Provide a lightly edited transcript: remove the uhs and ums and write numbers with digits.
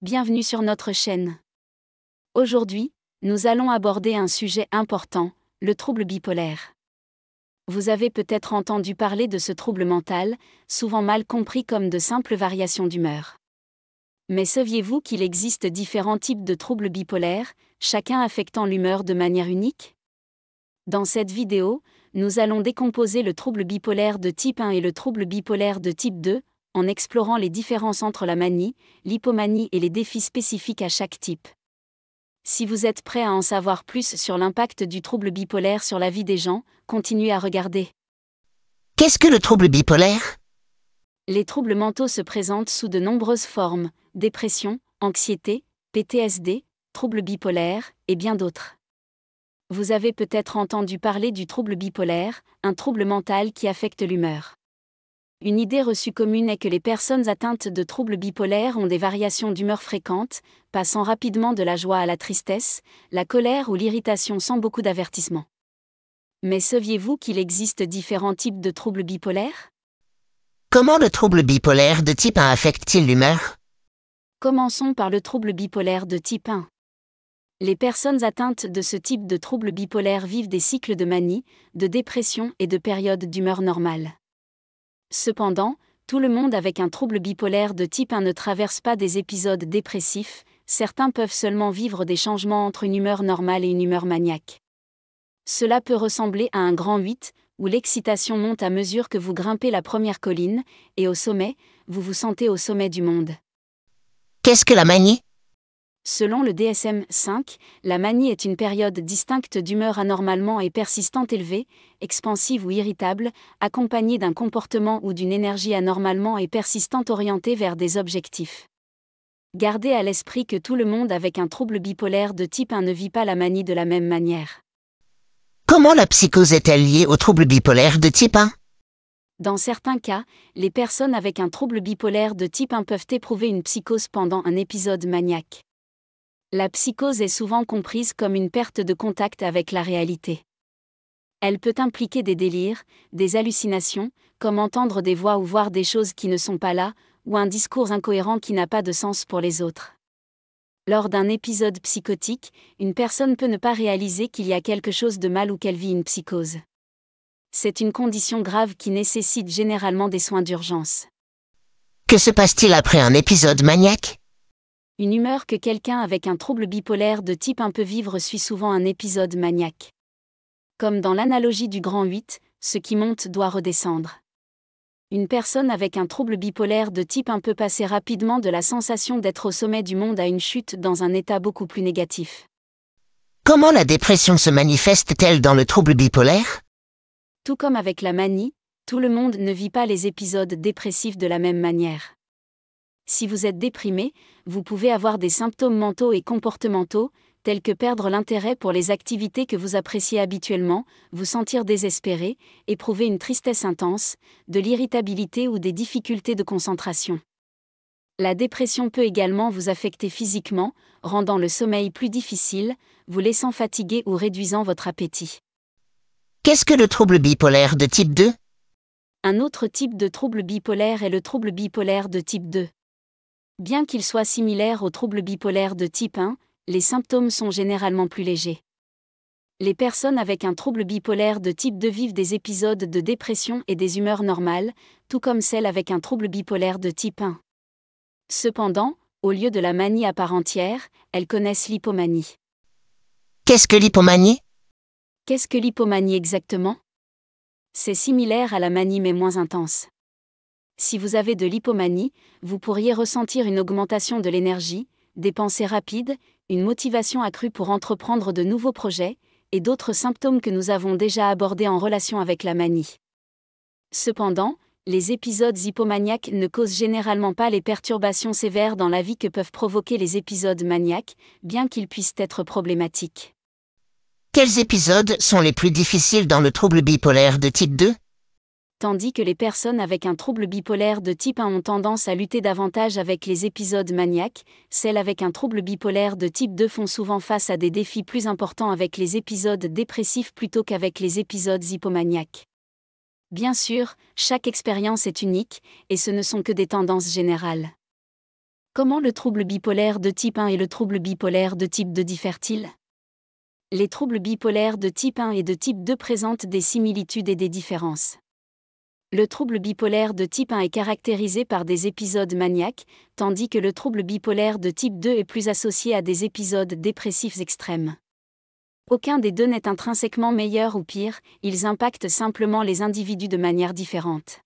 Bienvenue sur notre chaîne. Aujourd'hui, nous allons aborder un sujet important, le trouble bipolaire. Vous avez peut-être entendu parler de ce trouble mental, souvent mal compris comme de simples variations d'humeur. Mais saviez-vous qu'il existe différents types de troubles bipolaires, chacun affectant l'humeur de manière unique? Dans cette vidéo, nous allons décomposer le trouble bipolaire de type 1 et le trouble bipolaire de type 2, en explorant les différences entre la manie, l'hypomanie et les défis spécifiques à chaque type. Si vous êtes prêt à en savoir plus sur l'impact du trouble bipolaire sur la vie des gens, continuez à regarder. Qu'est-ce que le trouble bipolaire? Les troubles mentaux se présentent sous de nombreuses formes, dépression, anxiété, PTSD, troubles bipolaires, et bien d'autres. Vous avez peut-être entendu parler du trouble bipolaire, un trouble mental qui affecte l'humeur. Une idée reçue commune est que les personnes atteintes de troubles bipolaires ont des variations d'humeur fréquentes, passant rapidement de la joie à la tristesse, la colère ou l'irritation sans beaucoup d'avertissement. Mais saviez-vous qu'il existe différents types de troubles bipolaires? Comment le trouble bipolaire de type 1 affecte-t-il l'humeur? Commençons par le trouble bipolaire de type 1. Les personnes atteintes de ce type de trouble bipolaire vivent des cycles de manie, de dépression et de périodes d'humeur normale. Cependant, tout le monde avec un trouble bipolaire de type 1 ne traverse pas des épisodes dépressifs, certains peuvent seulement vivre des changements entre une humeur normale et une humeur maniaque. Cela peut ressembler à un grand 8, où l'excitation monte à mesure que vous grimpez la première colline, et au sommet, vous vous sentez au sommet du monde. Qu'est-ce que la manie? Selon le DSM-5, la manie est une période distincte d'humeur anormalement et persistante élevée, expansive ou irritable, accompagnée d'un comportement ou d'une énergie anormalement et persistante orientée vers des objectifs. Gardez à l'esprit que tout le monde avec un trouble bipolaire de type 1 ne vit pas la manie de la même manière. Comment la psychose est-elle liée au trouble bipolaire de type 1? Dans certains cas, les personnes avec un trouble bipolaire de type 1 peuvent éprouver une psychose pendant un épisode maniaque. La psychose est souvent comprise comme une perte de contact avec la réalité. Elle peut impliquer des délires, des hallucinations, comme entendre des voix ou voir des choses qui ne sont pas là, ou un discours incohérent qui n'a pas de sens pour les autres. Lors d'un épisode psychotique, une personne peut ne pas réaliser qu'il y a quelque chose de mal ou qu'elle vit une psychose. C'est une condition grave qui nécessite généralement des soins d'urgence. Que se passe-t-il après un épisode maniaque? Une humeur que quelqu'un avec un trouble bipolaire de type 1 peut vivre suit souvent un épisode maniaque. Comme dans l'analogie du grand 8, ce qui monte doit redescendre. Une personne avec un trouble bipolaire de type 1 peut passer rapidement de la sensation d'être au sommet du monde à une chute dans un état beaucoup plus négatif. Comment la dépression se manifeste-t-elle dans le trouble bipolaire? Tout comme avec la manie, tout le monde ne vit pas les épisodes dépressifs de la même manière. Si vous êtes déprimé, vous pouvez avoir des symptômes mentaux et comportementaux, tels que perdre l'intérêt pour les activités que vous appréciez habituellement, vous sentir désespéré, éprouver une tristesse intense, de l'irritabilité ou des difficultés de concentration. La dépression peut également vous affecter physiquement, rendant le sommeil plus difficile, vous laissant fatigué ou réduisant votre appétit. Qu'est-ce que le trouble bipolaire de type 2? Un autre type de trouble bipolaire est le trouble bipolaire de type 2. Bien qu'il soit similaire au trouble bipolaire de type 1, les symptômes sont généralement plus légers. Les personnes avec un trouble bipolaire de type 2 vivent des épisodes de dépression et des humeurs normales, tout comme celles avec un trouble bipolaire de type 1. Cependant, au lieu de la manie à part entière, elles connaissent l'hypomanie. Qu'est-ce que l'hypomanie? Qu'est-ce que l'hypomanie exactement? C'est similaire à la manie mais moins intense. Si vous avez de l'hypomanie, vous pourriez ressentir une augmentation de l'énergie, des pensées rapides, une motivation accrue pour entreprendre de nouveaux projets, et d'autres symptômes que nous avons déjà abordés en relation avec la manie. Cependant, les épisodes hypomaniaques ne causent généralement pas les perturbations sévères dans la vie que peuvent provoquer les épisodes maniaques, bien qu'ils puissent être problématiques. Quels épisodes sont les plus difficiles dans le trouble bipolaire de type 2? Tandis que les personnes avec un trouble bipolaire de type 1 ont tendance à lutter davantage avec les épisodes maniaques, celles avec un trouble bipolaire de type 2 font souvent face à des défis plus importants avec les épisodes dépressifs plutôt qu'avec les épisodes hypomaniaques. Bien sûr, chaque expérience est unique, et ce ne sont que des tendances générales. Comment le trouble bipolaire de type 1 et le trouble bipolaire de type 2 diffèrent-ils? Les troubles bipolaires de type 1 et de type 2 présentent des similitudes et des différences. Le trouble bipolaire de type 1 est caractérisé par des épisodes maniaques, tandis que le trouble bipolaire de type 2 est plus associé à des épisodes dépressifs extrêmes. Aucun des deux n'est intrinsèquement meilleur ou pire, ils impactent simplement les individus de manière différente.